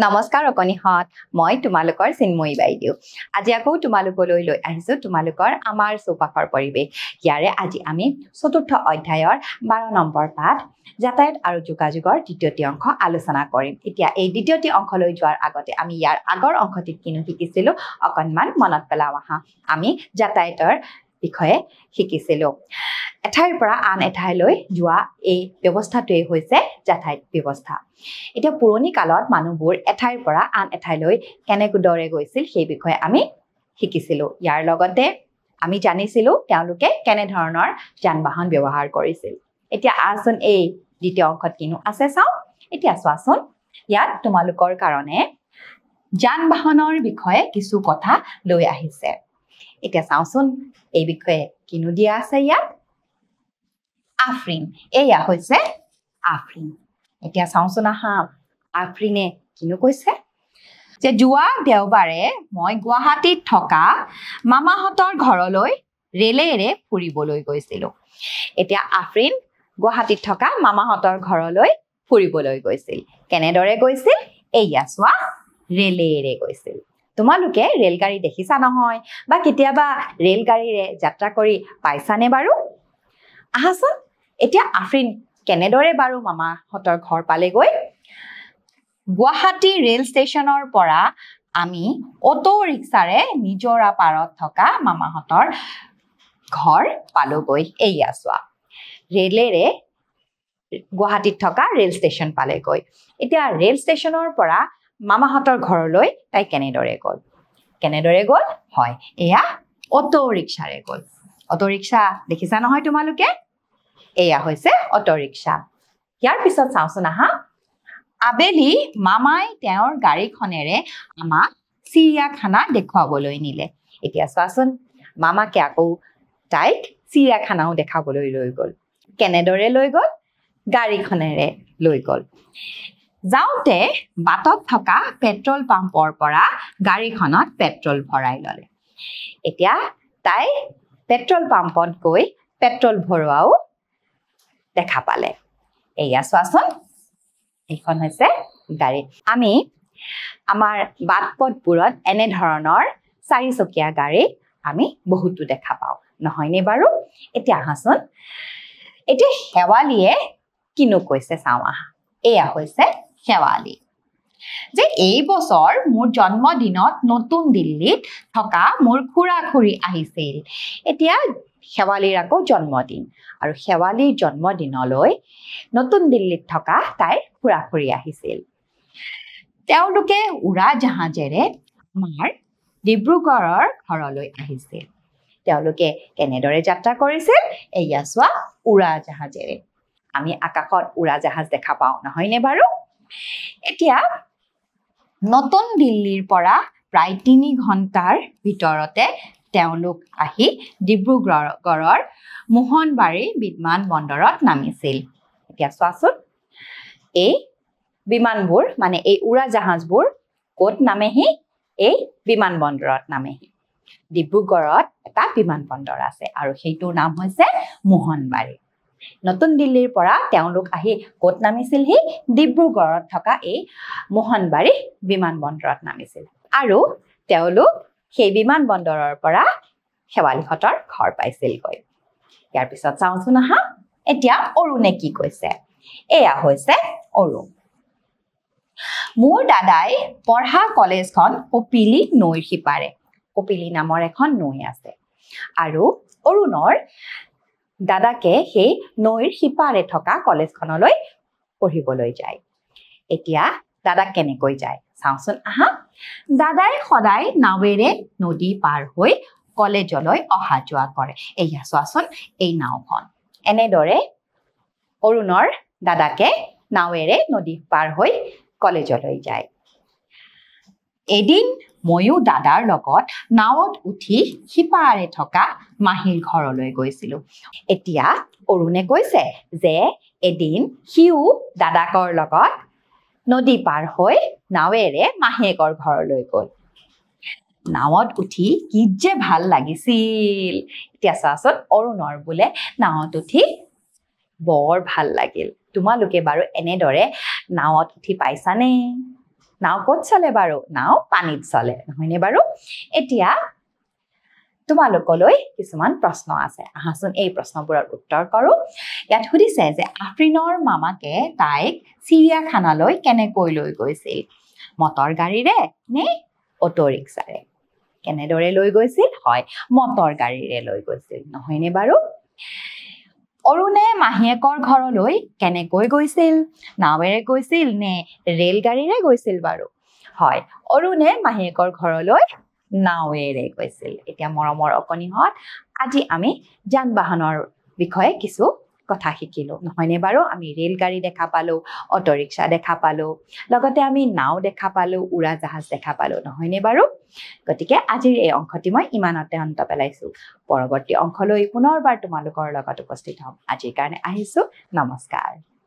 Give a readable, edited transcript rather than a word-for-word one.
নমস্কাৰ অকনিহত মই তোমালোকৰ চিন্ময়ী বাইদেউ আজি আকৌ তোমালোকলৈ লৈ আহিছো তোমালোকৰ আমাৰ চৌপাশৰ পৰিৱেশ ইয়াৰে আজি আমি চতুৰ্থ অধ্যায়ৰ 12 নম্বৰ পাঠ যাতায়াত আৰু যোগাযোগৰ দ্বিতীয়টি অংশ আলোচনা কৰিম এতিয়া এই দ্বিতীয়টি অংশলৈ যোৱাৰ আগতে আমি ইয়াৰ আগৰ অংশটিত কিনো শিকিছিলো অকনমান মনত পেলাও আহা আমি যাতায়াতৰ বিষয়ে শিকিছিলো এঠাইৰ পৰা আন এঠাইলৈ যোৱা এই ব্যৱস্থাটোৱে হৈছে যাতায়াত ব্যৱস্থা এতিয়া পুৰণি কালত মানুহবোৰ এঠাইৰ পৰা আন এঠাইলৈ কেনেদৰে গৈছিল সেই বিষয়ে আমি শিকিছিলো ইয়াৰ লগতে আমি জানিছিলো তেওঁলোকে কেনে ধৰণৰ যান-বাহন ব্যৱহাৰ কৰিছিল এতিয়া আসন এই দ্বিতীয় অংশত কিনো আছে চাও এতিয়া চোৱাচোন ইয়াত তোমালোকৰ কাৰণে যান-বাহনৰ বিষয়ে কিছু কথা লৈ আহিছে এতিয়া চাওচোন এই বিষয়ে কিনো দিয়া আছে ইয়াত আফৰিন এয়া হৈছে আফৰিন এতিয়া চাওচোন আহা আফৰিনে কিনো কৈছে যে যোৱা দেওবাৰে মই গুৱাহাটীত থকা মামাহঁতৰ ঘৰলৈ ৰেলেৰে ফুৰিবলৈ গৈছিলো এতিয়া আফৰিন গুৱাহাটীত থকা মামাহঁতৰ ঘৰলৈ ফুৰিবলৈ গৈছিল কেনেদৰে গৈছিল এয়া চোৱা ৰেলেৰে গৈছিল তোমালোকে ৰেলগাড়ী দেখিছা নহয় বা কেতিয়াবা ৰেলগাড়ীৰে যাত্ৰা কৰি পাইছানে বাৰু আহাচোন এতিয়া আফৰিন কেনেদৰে বাৰু মামাহঁতৰ ঘৰ পালেগৈ গুৱাহাটী ৰেল ষ্টেচনৰ পৰা আমি অটো ৰিক্সাৰে নিজৰা পাৰত থকা মামাহঁতৰ ঘৰ পালোগৈ এয়া চোৱা ৰেলেৰে গুৱাহাটীত থকা ৰেল ষ্টেচন পালেগৈ এতিয়া ৰেল ষ্টেচনৰ পৰা মামাহঁতৰ ঘৰলৈ তাই কেনেদৰে গ'ল হয় এয়া অটো ৰিক্সাৰে গ'ল অটো ৰিক্সা দেখিছা নহয় তোমালোকে এয়া হৈছে অটো ৰিক্সা ইয়াৰ পিছত চাওচোন আহা আবেলি মামাই তেওঁৰ গাড়ীখনেৰে আমাক চিৰিয়াখানা দেখুৱাবলৈ নিলে এতিয়া চোৱাচোন মামাকে আকৌ তাইক চিৰিয়াখানাও দেখাবলৈ লৈ গ'ল কেনেদৰে লৈ গ'ল গাড়ীখনেৰে লৈ গ'ল যাওঁতে বাটত থকা পেট্ৰল পাম্পৰ পৰা গাড়ীখনত পেট্ৰল ভৰাই ল'লে এতিয়া তাই পেট্ৰল পাম্পত গৈ পেট্ৰল ভৰোৱাও দেখা পালে এয়া চোৱাচোন এইখন হৈছে গাড়ী আমি আমাৰ বাট-পথবোৰত এনে ধৰণৰ চাৰিচকীয়া গাড়ী আমি বহুতো দেখা পাওঁ নহয়নে বাৰু এতিয়া আহাচোন এতিয়া শেৱালীয়ে কিনো কৈছে চাওঁ আহা এয়া হৈছে শেৱালী যে এই বছৰ মোৰ জন্মদিনত নতুন দিল্লীত থকা মোৰ খুৰা-খুৰী আহিছিল এতিয়া শেৱালীৰ আকৌ জন্মদিন আৰু শেৱালীৰ জন্মদিনলৈ নতুন দিল্লীত থকা তাইৰ খুৰা-খুৰী আহিছিল তেওঁলোকে উৰাজাহাজেৰে আমাৰ ডিব্ৰুগড়ৰ ঘৰলৈ আহিছিল তেওঁলোকে কেনেদৰে যাত্ৰা কৰিছিল এয়া চোৱা উৰাজাহাজেৰে আমি আকাশত উৰাজাহাজ দেখা পাওঁ নহয়নে বাৰু এতিয়া নতুন দিল্লীৰ পৰা প্ৰায় 3 ঘণ্টাৰ ভিতৰতে তেওঁলোক আহি ডিব্ৰুগড়ৰ মোহনবাৰী বিমান বন্দৰত নামিছিল এতিয়া চোৱাচোন এই বিমানবোৰ মানে এই উৰাজাহাজবোৰ ক'ত নামেহি এই বিমান বন্দৰত নামেহি ডিব্ৰুগড়ত এটা বিমান বন্দৰ আছে আৰু সেইটোৰ নাম হৈছে মোহনবাৰী নতুন দিল্লীৰ পৰা তেওঁলোক আহি ক'ত নামিছিলহি ডিব্ৰুগড়ত থকা এই মোহনবাৰী বিমান বন্দৰত নামিছিল আৰু তেওঁলোক সেই বিমান বন্দৰৰ পৰা শেৱালীহঁতৰ ঘৰ পাইছিলগৈ ইয়াৰ পিছত চাওঁচোন আহা এতিয়া অৰুণে কি কৈছে এয়া হৈছে অৰুণ মোৰ দাদাই পঢ়া কলেজখন কপিলী নৈৰ সিপাৰে কপিলী নামৰ এখন নৈ আছে আৰু অৰুণৰ দাদাকে সেই নৈৰ সিপাৰে থকা কলেজখনলৈ পঢ়িবলৈ যায় এতিয়া দাদাক কেনেকৈ যায় চাওঁচোন আহা দাদাই সদায় নাৱেৰে নদী পাৰ হৈ কলেজলৈ অহা যোৱা কৰে এয়া চোৱাচোন এই নাওখন এনেদৰে অৰুণৰ দাদাকে নাৱেৰে নদী পাৰ হৈ কলেজলৈ যায় এদিন ময়ো দাদাৰ লগত নাৱত উঠি সিপাৰে থকা মাহীৰ ঘৰলৈ গৈছিলো এতিয়া অৰুণে কৈছে যে এদিন সিও দাদাকৰ লগত নদী পাৰ হৈ নাৱেৰে মাহীয়েকৰ ঘৰলৈ গ'ল নাৱত উঠি কি যে ভাল লাগিছিল এতিয়া চোৱাচোন অৰুণৰ বোলে নাৱত উঠি বৰ ভাল লাগিল তোমালোকে বাৰু এনেদৰে নাৱত উঠি পাইছানে নাও ক'ত চলে বাৰু নাও পানীত চলে নহয়নে বাৰু এতিয়া তোমালোকলৈ কিছুমান প্ৰশ্ন আছে আহাচোন এই প্ৰশ্নবোৰৰ উত্তৰ কৰো ইয়াত সুধিছে যে আফ্ৰিনৰ মামাকে তাইক চিৰিয়াখানালৈ কেনেকৈ লৈ গৈছিল মটৰ গাড়ীৰে নে অটো ৰিক্সাৰে কেনেদৰে লৈ গৈছিল হয় মটৰ গাড়ীৰে লৈ গৈছিল নহয়নে বাৰু অৰুণে মাহীয়েকৰ ঘৰলৈ কেনেকৈ গৈছিল নাৱেৰে গৈছিল নে ৰেল গাড়ীৰে গৈছিল বাৰু হয় অৰুণে মাহীয়েকৰ ঘৰলৈ নাৱেৰে গৈছিল এতিয়া মৰমৰ অকণিহঁত আজি আমি যান বাহনৰ বিষয়ে কিছু কথা শিকিলো নহয়নে বাৰু আমি ৰেল গাড়ী দেখা পালো অটো ৰিক্সা দেখা পালো লগতে আমি নাও দেখা পালো উৰা জাহাজ দেখা পালো নহয়নে বাৰু গতিকে আজিৰ এই অংশটি মই ইমানতে অন্ত পেলাইছো পৰৱৰ্তী অংশলৈ পুনৰবাৰ তোমালোকৰ লগত উপস্থিত হ'ম আজিৰ কাৰণে আহিছো নমস্কাৰ